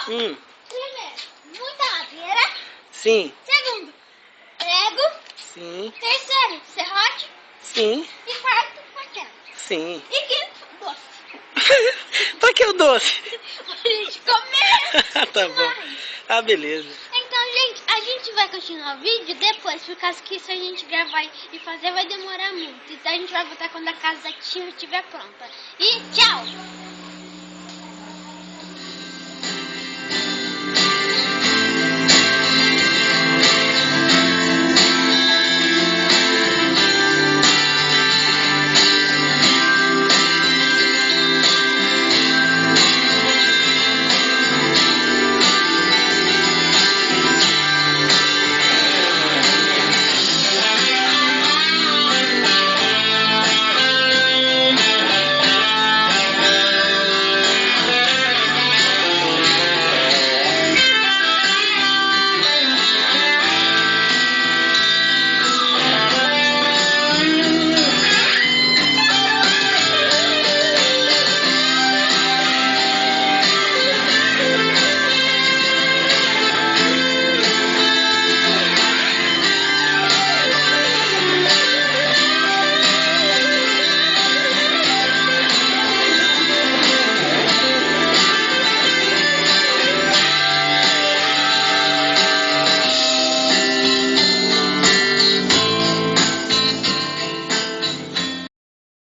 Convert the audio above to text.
Primeiro, muita madeira. Sim. Segundo, prego. Sim. Terceiro, serrote. Sim. E quarto, martelo. Sim. E quinto, doce. Pra que o doce? Pra gente comer. Tá bom. Ah, beleza. Então, gente, a gente vai continuar o vídeo depois, por causa que se a gente gravar e fazer vai demorar muito. Então a gente vai voltar quando a casa estiver pronta. E tchau!